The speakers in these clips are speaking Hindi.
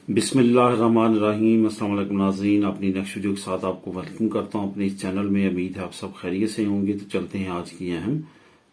बिस्मिल्लाहिर्रहमानिर्रहीम। अस्सलाम वालेकुम नाज़रीन, अपनी नेक्स्ट वीडियो के साथ आपको वेलकम करता हूं अपने इस चैनल में। उम्मीद है आप सब खैरियत से होंगे। तो चलते हैं आज की अहम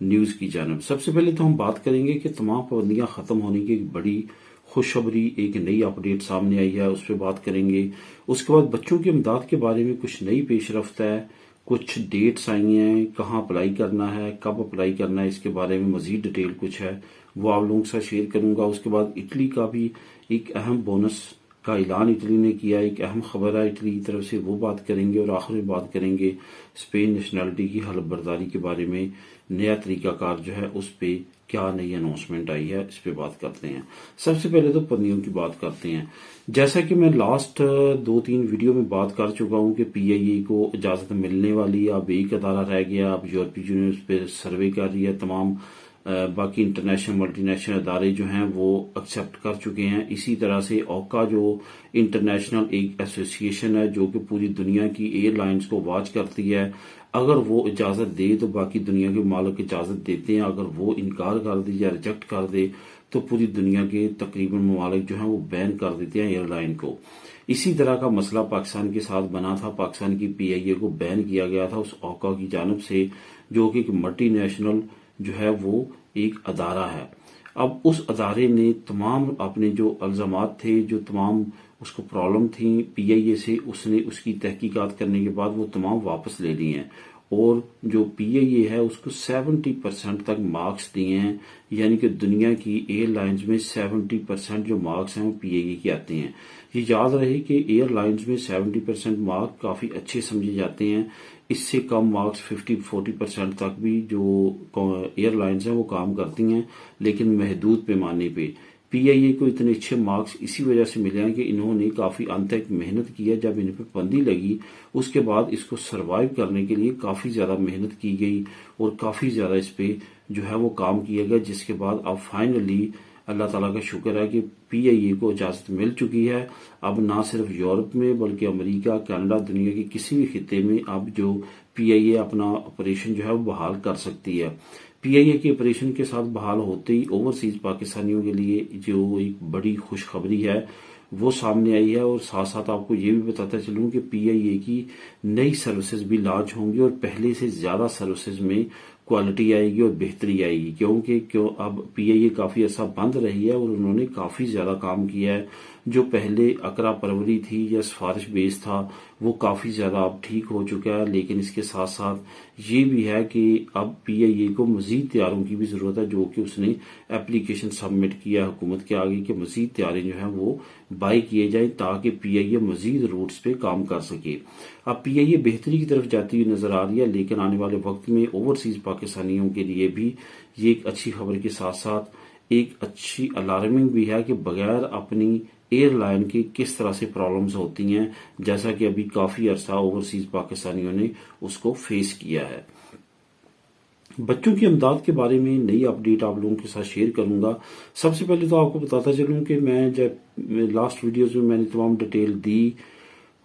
न्यूज़ की जानब। सबसे पहले तो हम बात करेंगे कि तमाम पाबंदियां ख़त्म होने की एक बड़ी खुशखबरी, एक नई अपडेट सामने आई है, उस पर बात करेंगे। उसके बाद बच्चों की इमदाद के बारे में कुछ नई पेशरफ्त है, कुछ डेट्स आई हैं, कहाँ अप्लाई करना है, कब अप्लाई करना है, इसके बारे में मजीद डिटेल कुछ है वो आप लोगों के साथ शेयर करूंगा। उसके बाद इटली का भी एक अहम बोनस का ऐलान इटली ने किया, एक अहम खबर है इटली की तरफ से, वो बात करेंगे। और आखिर में बात करेंगे स्पेन नेशनैलिटी की हलफ बर्दारी के बारे में, नया तरीकाकार जो है उस पर क्या नई अनाउंसमेंट आई है, इस पे बात करते हैं। सबसे पहले तो पन्नियों की बात करते हैं। जैसा कि मैं लास्ट 2-3 वीडियो में बात कर चुका हूं कि पीआईए को इजाजत मिलने वाली, अब एक अदारा रह गया, अब यूरोपीय यूनियन उस पर सर्वे कर रही है। तमाम बाकी इंटरनेशनल मल्टीनेशनल अदारे जो हैं वो एक्सेप्ट कर चुके हैं। इसी तरह से ओका जो इंटरनेशनल एक एसोसिएशन है जो कि पूरी दुनिया की एयरलाइंस को वॉच करती है, अगर वो इजाजत दे तो बाकी दुनिया के मालिक इजाजत देते हैं, अगर वो इनकार कर दे या रिजेक्ट कर दे तो पूरी दुनिया के तकरीबन ममालिक जो हैं वो बैन कर देते हैं एयरलाइन को। इसी तरह का मसला पाकिस्तान के साथ बना था। पाकिस्तान की पीआईए को बैन किया गया था उस ओका की जानब से, जो कि एक मल्टी नेशनल जो है वो एक अदारा है। अब उस अदारे ने तमाम अपने जो अल्जामात थे, जो तमाम उसको प्रॉब्लम थी पीआईए से, उसने उसकी तहकीकात करने के बाद वो तमाम वापस ले लिए हैं। और जो पीआईए है उसको 70% तक मार्क्स दिए हैं, यानी कि दुनिया की एयरलाइंस में 70% जो मार्क्स हैं वो पीआईए के आते हैं। ये याद रहे कि एयरलाइंस में 70% मार्क काफी अच्छे समझे जाते हैं। इससे कम मार्क्स 50-40% तक भी जो एयरलाइंस हैं वो काम करती हैं, लेकिन महदूद पैमाने पे। पीआईए को इतने अच्छे मार्क्स इसी वजह से मिले हैं कि इन्होंने काफी अंत तक मेहनत की है। जब इन पे पाबंदी लगी उसके बाद इसको सरवाइव करने के लिए काफी ज्यादा मेहनत की गई और काफी ज्यादा इस पे जो है वो काम किया गया, जिसके बाद अब फाइनली अल्लाह ताला का शुक्र है कि पीआईए को इजाजत मिल चुकी है। अब ना सिर्फ यूरोप में बल्कि अमेरिका, कनाडा, दुनिया के किसी भी खिते में अब जो पीआईए अपना ऑपरेशन जो है वो बहाल कर सकती है। पीआईए के ऑपरेशन के साथ बहाल होते ही ओवरसीज पाकिस्तानियों के लिए जो एक बड़ी खुशखबरी है वो सामने आई है। और साथ साथ आपको ये भी बताता चलूं कि पीआईए की नई सर्विसेज भी लॉन्च होंगी और पहले से ज्यादा सर्विसेज में क्वालिटी आएगी और बेहतरी आएगी, क्यों अब पीआईए काफी अर्सा बंद रही है और उन्होंने काफी ज्यादा काम किया है। जो पहले अकरा परवरी थी या सिफारिश बेस था वो काफी ज्यादा अब ठीक हो चुका है। लेकिन इसके साथ साथ ये भी है कि अब पीआईए को मजीद तैयारों की भी जरूरत है, जो कि उसने एप्लीकेशन सबमिट किया हुकूमत के आगे कि मजीद तैयारी जो है वो बाई किए जाए ताकि पीआईए मजीद रूट्स पे काम कर सके। अब पीआईए बेहतरी की तरफ जाती हुई नजर आ रही है, लेकिन आने वाले वक्त में ओवरसीज पाकिस्तानियों के लिए भी ये एक अच्छी खबर के साथ साथ एक अच्छी अलार्मिंग भी है कि बगैर अपनी एयरलाइन की किस तरह से प्रॉब्लम्स होती हैं, जैसा कि अभी काफी अरसा ओवरसीज पाकिस्तानियों ने उसको फेस किया है। बच्चों की इमदाद के बारे में नई अपडेट आप लोगों के साथ शेयर करूंगा। सबसे पहले तो आपको बताता चलूं कि मैं जब लास्ट वीडियोस में मैंने तमाम डिटेल दी,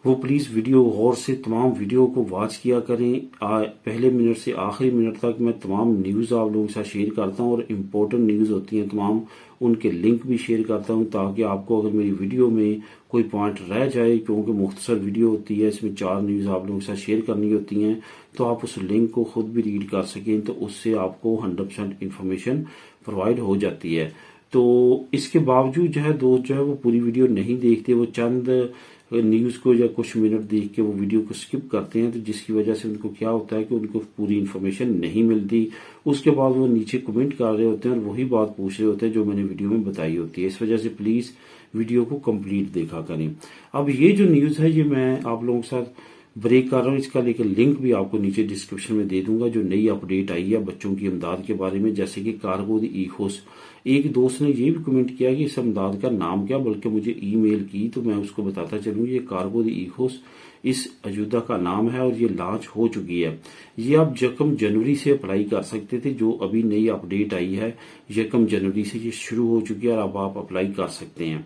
वो प्लीज वीडियो गौर से तमाम वीडियो को वॉच किया करें। पहले मिनट से आखिरी मिनट तक मैं तमाम न्यूज आप लोगों के साथ शेयर करता हूं और इम्पोर्टेंट न्यूज होती हैं तमाम, उनके लिंक भी शेयर करता हूं ताकि आपको अगर मेरी वीडियो में कोई पॉइंट रह जाए, क्योंकि मुख्तसर वीडियो होती है, इसमें 4 न्यूज आप लोगों के साथ शेयर करनी होती हैं, तो आप उस लिंक को खुद भी रीड कर सकें, तो उससे आपको 100% इन्फॉर्मेशन प्रोवाइड हो जाती है। तो इसके बावजूद जो है दोस्त जो है वो पूरी वीडियो नहीं देखते, वो चंद न्यूज को या कुछ मिनट देख के वो वीडियो को स्किप करते हैं, तो जिसकी वजह से उनको क्या होता है कि उनको पूरी इन्फॉर्मेशन नहीं मिलती। उसके बाद वो नीचे कमेंट कर रहे होते हैं और वही बात पूछ रहे होते हैं जो मैंने वीडियो में बताई होती है। इस वजह से प्लीज वीडियो को कंप्लीट देखा करें। अब ये जो न्यूज है ये मैं आप लोगों के साथ ब्रेक कर रहा हूँ, इसका लेकर लिंक भी आपको नीचे डिस्क्रिप्शन में दे दूंगा। जो नई अपडेट आई है बच्चों की इमदाद के बारे में, जैसे कि कार्गो द इकोस। एक दोस्त ने ये भी कमेंट किया कि इस इमदाद का नाम क्या, बल्कि मुझे ईमेल की, तो मैं उसको बताता चलूँ ये कार्गो द इकोस इस अजूदा का नाम है और ये लॉन्च हो चुकी है। ये आप 1 जनवरी से अप्लाई कर सकते थे, जो अभी नई अपडेट आई है 1 जनवरी से ये शुरू हो चुकी है और अब आप अप्लाई कर सकते हैं।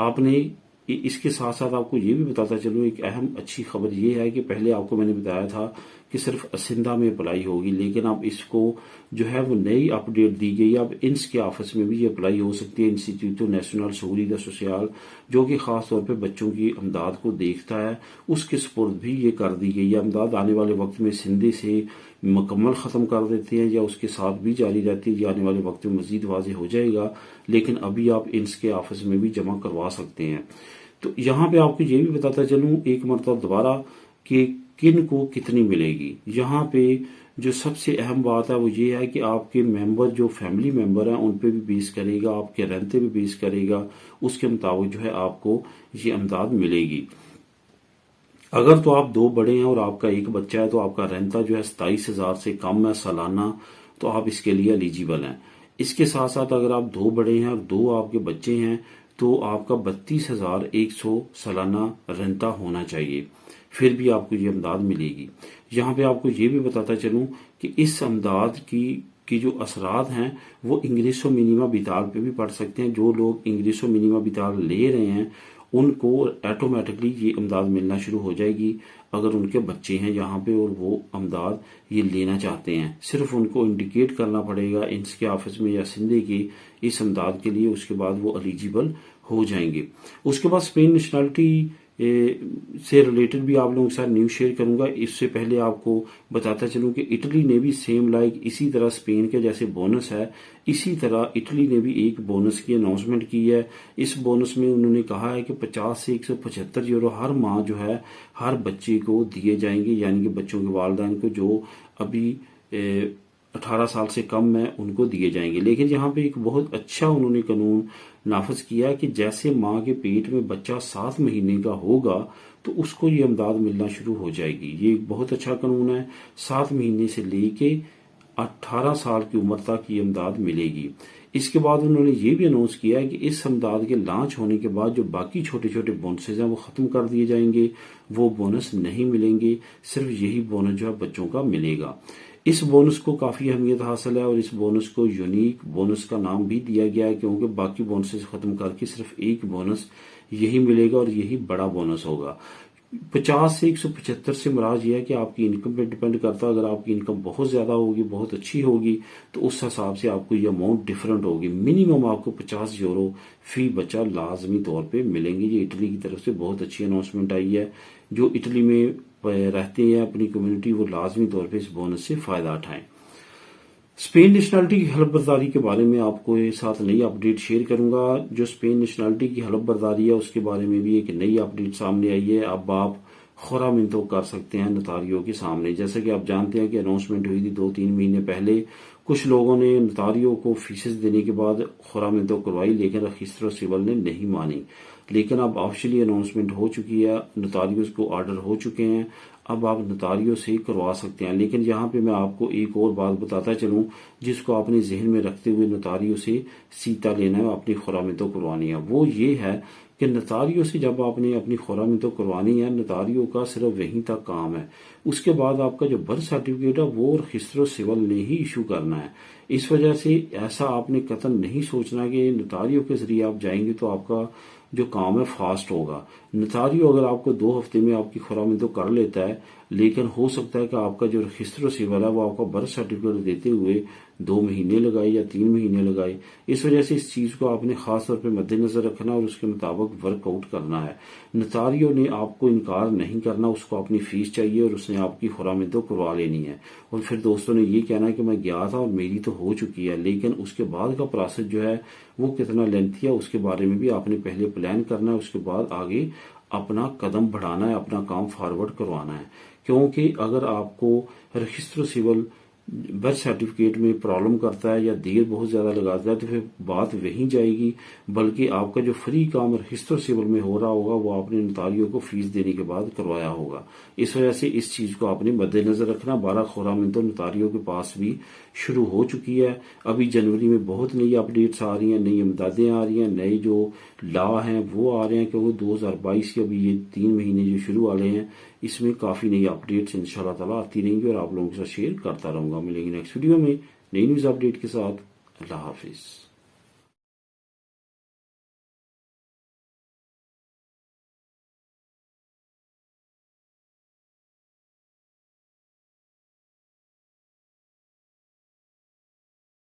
आपने इसके साथ साथ आपको ये भी बताता चलूं, एक अहम अच्छी खबर ये है कि पहले आपको मैंने बताया था कि सिर्फ असिंदा में अप्लाई होगी, लेकिन अब इसको जो है वो नई अपडेट दी गई। अब इंस के ऑफिस में भी ये अप्लाई हो सकती है, इंस्टीट्यूटो नेशनल सहूलियत सोशल, जो कि खास तौर पे बच्चों की अमदाद को देखता है, उसके सपुर्द भी ये कर दी गई है। अमदाद आने वाले वक्त में सिंधे से मुकम्मल ख़त्म कर देते हैं या उसके साथ भी जारी रहती है, ये आने वाले वक्त में मजीद वाज़ेह हो जाएगा, लेकिन अभी आप इंस के ऑफिस में भी जमा करवा सकते हैं। तो यहाँ पे आपको ये भी बताता चलूँ एक मरतबा दोबारा कि किन को कितनी मिलेगी। यहाँ पे जो सबसे अहम बात है वो ये है कि आपके मेंबर जो फैमिली मेंबर हैं उन पे भी बेस करेगा, आपके रेंटे भी बेस करेगा, उसके मुताबिक जो है आपको ये अमदाद मिलेगी। अगर तो आप दो बड़े हैं और आपका एक बच्चा है तो आपका रेंता जो है 27,000 से कम है सालाना, तो आप इसके लिए एलिजिबल हैं। इसके साथ साथ अगर आप दो बड़े हैं और दो आपके बच्चे हैं तो आपका 32,100 सालाना रेंता होना चाहिए, फिर भी आपको ये अमदाद मिलेगी। यहाँ पे आपको ये भी बताता चलूं कि इस अमदाद की जो असरात हैं वो इंग्रेसो मिनिमा बिताल पे भी पड़ सकते हैं। जो लोग इंग्रेसो मिनिमा बिताल ले रहे हैं उनको ऑटोमेटिकली ये अमदाद मिलना शुरू हो जाएगी अगर उनके बच्चे हैं यहाँ पे और वो अमदाद ये लेना चाहते हैं। सिर्फ उनको इंडिकेट करना पड़ेगा इंसके ऑफिस में या सिंधे की इस अमदाद के लिए, उसके बाद वो एलिजिबल हो जाएंगे। उसके बाद स्पेन नेशनलिटी से रिलेटेड भी आप लोगों के साथ न्यूज शेयर करूंगा। इससे पहले आपको बताता चलूं कि इटली ने भी सेम लाइक इसी तरह स्पेन के जैसे बोनस है, इसी तरह इटली ने भी एक बोनस की अनाउंसमेंट की है। इस बोनस में उन्होंने कहा है कि 50 से 175 यूरो हर माह जो है हर बच्चे को दिए जाएंगे, यानी कि बच्चों के वालिदैन को जो अभी 18 साल से कम है उनको दिए जाएंगे। लेकिन यहाँ पे एक बहुत अच्छा उन्होंने कानून नाफिज किया कि जैसे माँ के पेट में बच्चा 7 महीने का होगा तो उसको ये अमदाद मिलना शुरू हो जाएगी। ये एक बहुत अच्छा कानून है। 7 महीने से लेके 18 साल की उम्र तक ये अमदाद मिलेगी। इसके बाद उन्होंने ये भी अनाउंस किया है कि इस अमदाद के लॉन्च होने के बाद जो बाकी छोटे छोटे बोनसेज हैं वो खत्म कर दिए जाएंगे, वो बोनस नहीं मिलेंगे, सिर्फ यही बोनस जो है बच्चों का मिलेगा। इस बोनस को काफी अहमियत हासिल है और इस बोनस को यूनिक बोनस का नाम भी दिया गया है, क्योंकि बाकी बोनसेस खत्म करके सिर्फ एक बोनस यही मिलेगा और यही बड़ा बोनस होगा। 50 से 175 से मुराद यह है कि आपकी इनकम पे डिपेंड करता है। अगर आपकी इनकम बहुत ज्यादा होगी, बहुत अच्छी होगी, तो उस हिसाब से आपको ये अमाउंट डिफरेंट होगी। मिनिमम आपको 50 यूरो फी बच्चा लाजमी तौर पे मिलेंगे। ये इटली की तरफ से बहुत अच्छी अनाउंसमेंट आई है। जो इटली में रहते हैं अपनी कम्युनिटी, वो लाजमी तौर पे इस बोनस से फायदा उठाएं। स्पेन नेशनलिटी की हलफ बर्दारी के बारे में आपको ये साथ नई अपडेट शेयर करूंगा। जो स्पेन नेशनलिटी की हलफ बर्दारी है उसके बारे में भी एक नई अपडेट सामने आई है। अब आप खुरा मिनतो कर सकते हैं नतारियों के सामने। जैसे कि आप जानते हैं कि अनाउंसमेंट हुई थी 2-3 महीने पहले, कुछ लोगों ने नतारियों को फीसेस देने के बाद खुरा मिनतो करवाई, लेकिन रजिस्टर सिविल ने नहीं मानी। लेकिन अब ऑफिशियली अनाउंसमेंट हो चुकी है, नतारियों को ऑर्डर हो चुके हैं, अब आप नतारियों से करवा सकते हैं। लेकिन यहाँ पे मैं आपको एक और बात बताता चलूं जिसको आपने जहन में रखते हुए नतारियों से सीता लेना है, अपनी खुरामितों करवानी है। वो ये है कि नतारियों से जब आपने अपनी खुरामितों करवानी है, नतारियों का सिर्फ वहीं तक काम है। उसके बाद आपका जो बर्थ सर्टिफिकेट है वो रजिस्टर सिविल ने ही इशू करना है। इस वजह से ऐसा आपने कतई नहीं सोचना कि नतारियों के जरिए आप जाएंगे तो आपका जो काम है फास्ट होगा। नतारियों अगर आपको 2 हफ्ते में आपकी खुरामितों कर लेता है, लेकिन हो सकता है कि आपका जो रजिस्टर सिविल है वो आपका बर्थ सर्टिफिकेट देते हुए 2 महीने लगाए या 3 महीने लगाए। इस वजह से इस चीज को आपने खास तौर पे मद्देनजर रखना और उसके मुताबिक वर्कआउट करना है। नतारियों ने आपको इनकार नहीं करना, उसको अपनी फीस चाहिए और उसने आपकी खुरामितों करवा लेनी है। और फिर दोस्तों ने ये कहना है कि मैं गया था और मेरी तो हो चुकी है, लेकिन उसके बाद का प्रोसेस जो है वो कितना लेंथी है उसके बारे में भी आपने पहले प्लान करना है। उसके बाद आगे अपना कदम बढ़ाना है, अपना काम फॉरवर्ड करवाना है। क्योंकि अगर आपको रजिस्टर सिविल बर्थ सर्टिफिकेट में प्रॉब्लम करता है या देर बहुत ज्यादा लगाता है तो फिर बात वहीं जाएगी, बल्कि आपका जो फ्री काम रजिस्टर सिविल में हो रहा होगा वो आपने नतारियों को फीस देने के बाद करवाया होगा। इस वजह से इस चीज को आपने मद्देनजर रखना। 12 खुरामितों नतारियों के पास भी शुरू हो चुकी है। अभी जनवरी में बहुत नई अपडेट्स आ रही हैं, नई इमदादें आ रही हैं, नए जो लॉ हैं वो आ रहे हैं, क्योंकि 2022 के अभी ये 3 महीने जो शुरू वाले हैं इसमें काफी नई अपडेट्स इंशाल्लाह ताला आती रहेंगी और आप लोगों के साथ शेयर करता रहूंगा। मिलेंगे नेक्स्ट वीडियो में नई न्यूज अपडेट के साथ। अल्लाह हाफिज।